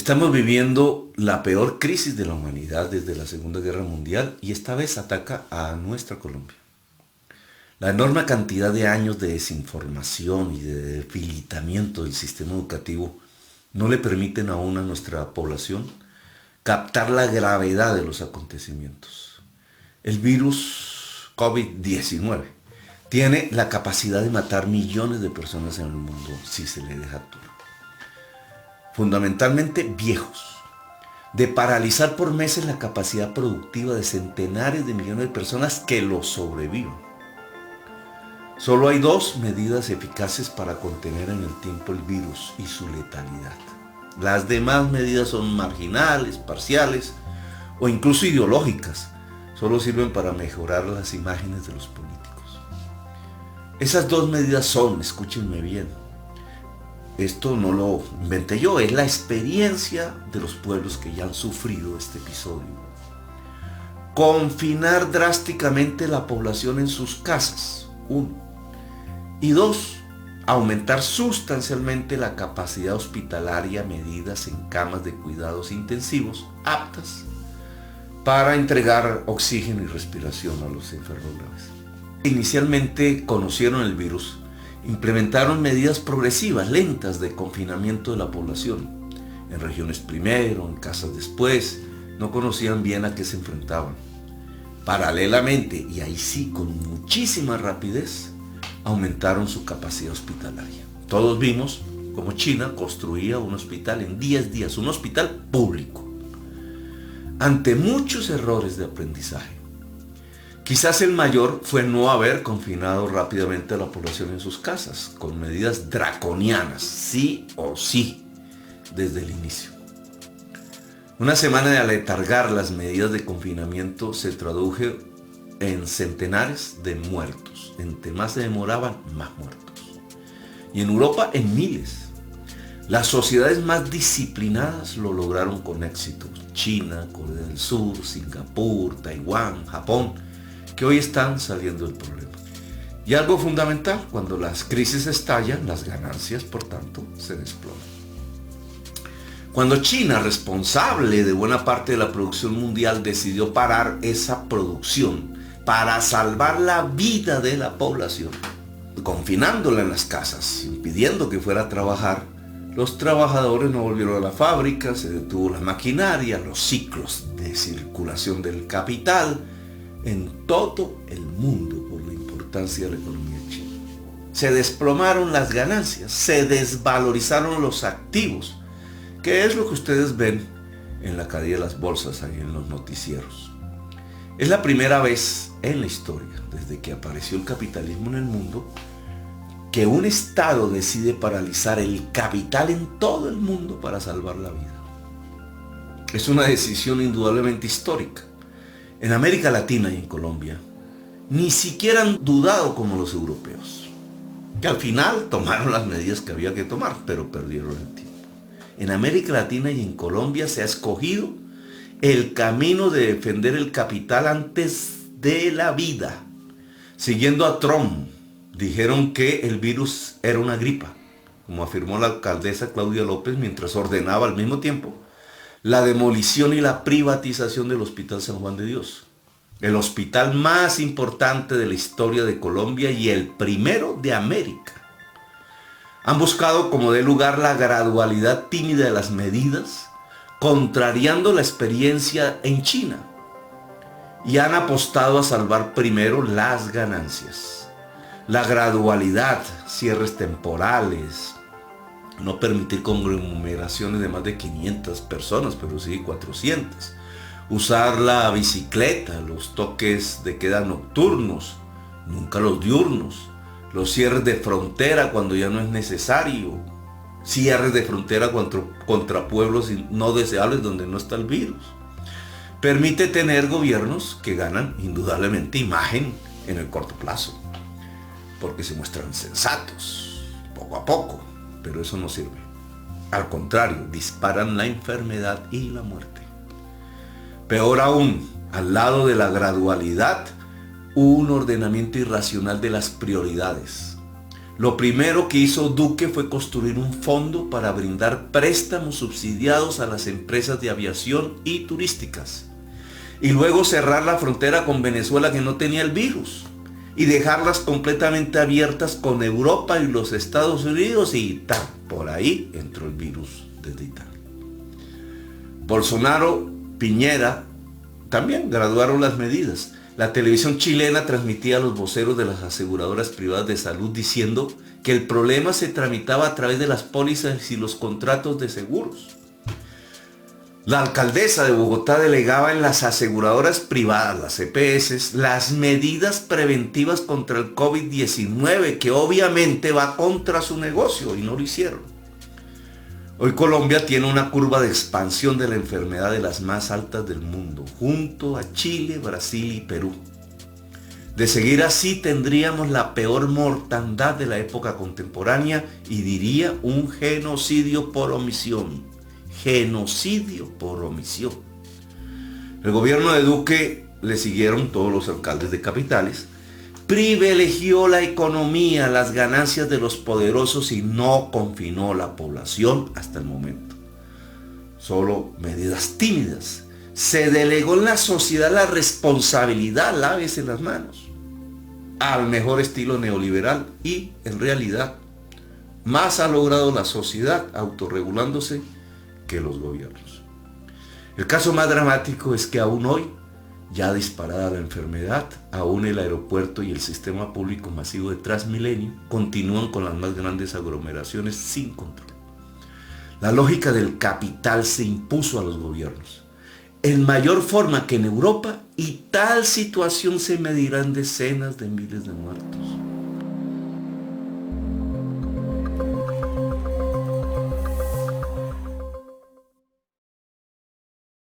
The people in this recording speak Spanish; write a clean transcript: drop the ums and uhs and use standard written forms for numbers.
Estamos viviendo la peor crisis de la humanidad desde la Segunda Guerra Mundial y esta vez ataca a nuestra Colombia. La enorme cantidad de años de desinformación y de debilitamiento del sistema educativo no le permiten aún a nuestra población captar la gravedad de los acontecimientos. El virus COVID-19 tiene la capacidad de matar millones de personas en el mundo si se le deja actuar. Fundamentalmente viejos, de paralizar por meses la capacidad productiva de centenares de millones de personas que lo sobreviven. Solo hay dos medidas eficaces para contener en el tiempo el virus y su letalidad. Las demás medidas son marginales, parciales o incluso ideológicas. Solo sirven para mejorar las imágenes de los políticos. Esas dos medidas son, escúchenme bien, esto no lo inventé yo, es la experiencia de los pueblos que ya han sufrido este episodio. Confinar drásticamente la población en sus casas, uno. Y dos, aumentar sustancialmente la capacidad hospitalaria, medidas en camas de cuidados intensivos aptas para entregar oxígeno y respiración a los enfermos graves. Inicialmente conocieron el virus, implementaron medidas progresivas, lentas de confinamiento de la población. En regiones primero, en casas después, no conocían bien a qué se enfrentaban. Paralelamente, y ahí sí con muchísima rapidez, aumentaron su capacidad hospitalaria. Todos vimos cómo China construía un hospital en 10 días, un hospital público, ante muchos errores de aprendizaje. Quizás el mayor fue no haber confinado rápidamente a la población en sus casas, con medidas draconianas, sí o sí, desde el inicio. Una semana de aletargar las medidas de confinamiento se tradujo en centenares de muertos. Entre más se demoraban, más muertos. Y en Europa, en miles. Las sociedades más disciplinadas lo lograron con éxito. China, Corea del Sur, Singapur, Taiwán, Japón, que hoy están saliendo del problema. Y algo fundamental, cuando las crisis estallan, las ganancias, por tanto, se desploman. Cuando China, responsable de buena parte de la producción mundial, decidió parar esa producción para salvar la vida de la población, confinándola en las casas, impidiendo que fuera a trabajar, los trabajadores no volvieron a la fábrica, se detuvo la maquinaria, los ciclos de circulación del capital, en todo el mundo por la importancia de la economía china. Se desplomaron las ganancias, se desvalorizaron los activos, que es lo que ustedes ven en la caída de las bolsas ahí en los noticieros. Es la primera vez en la historia, desde que apareció el capitalismo en el mundo, que un Estado decide paralizar el capital en todo el mundo para salvar la vida. Es una decisión indudablemente histórica. En América Latina y en Colombia, ni siquiera han dudado como los europeos, que al final tomaron las medidas que había que tomar, pero perdieron el tiempo. En América Latina y en Colombia se ha escogido el camino de defender el capital antes de la vida. Siguiendo a Trump, dijeron que el virus era una gripa, como afirmó la alcaldesa Claudia López mientras ordenaba al mismo tiempo la demolición y la privatización del Hospital San Juan de Dios, el hospital más importante de la historia de Colombia y el primero de América. Han buscado como dé lugar la gradualidad tímida de las medidas, contrariando la experiencia en China, y han apostado a salvar primero las ganancias. La gradualidad, cierres temporales, no permitir conglomeraciones de más de 500 personas, pero sí 400. Usar la bicicleta, los toques de queda nocturnos, nunca los diurnos. Los cierres de frontera cuando ya no es necesario. Cierres de frontera contra pueblos no deseables donde no está el virus. Permite tener gobiernos que ganan indudablemente imagen en el corto plazo, porque se muestran sensatos, poco a poco. Pero eso no sirve. Al contrario, disparan la enfermedad y la muerte. Peor aún, al lado de la gradualidad, un ordenamiento irracional de las prioridades. Lo primero que hizo Duque fue construir un fondo para brindar préstamos subsidiados a las empresas de aviación y turísticas. Y luego cerrar la frontera con Venezuela, que no tenía el virus, y dejarlas completamente abiertas con Europa y los Estados Unidos, y tal, por ahí entró el virus desde Italia. Bolsonaro, Piñera también graduaron las medidas. La televisión chilena transmitía a los voceros de las aseguradoras privadas de salud diciendo que el problema se tramitaba a través de las pólizas y los contratos de seguros. La alcaldesa de Bogotá delegaba en las aseguradoras privadas, las EPS, las medidas preventivas contra el COVID-19, que obviamente va contra su negocio, y no lo hicieron. Hoy Colombia tiene una curva de expansión de la enfermedad de las más altas del mundo, junto a Chile, Brasil y Perú. De seguir así tendríamos la peor mortandad de la época contemporánea y diría un genocidio por omisión. Genocidio por omisión. El gobierno de Duque le siguieron todos los alcaldes de capitales. Privilegió la economía, las ganancias de los poderosos y no confinó la población hasta el momento. Solo medidas tímidas. Se delegó en la sociedad la responsabilidad, lávese las manos, al mejor estilo neoliberal, y en realidad más ha logrado la sociedad autorregulándose que los gobiernos. El caso más dramático es que aún hoy, ya disparada la enfermedad, aún el aeropuerto y el sistema público masivo de Transmilenio continúan con las más grandes aglomeraciones sin control. La lógica del capital se impuso a los gobiernos en mayor forma que en Europa, y tal situación se medirá en decenas de miles de muertos.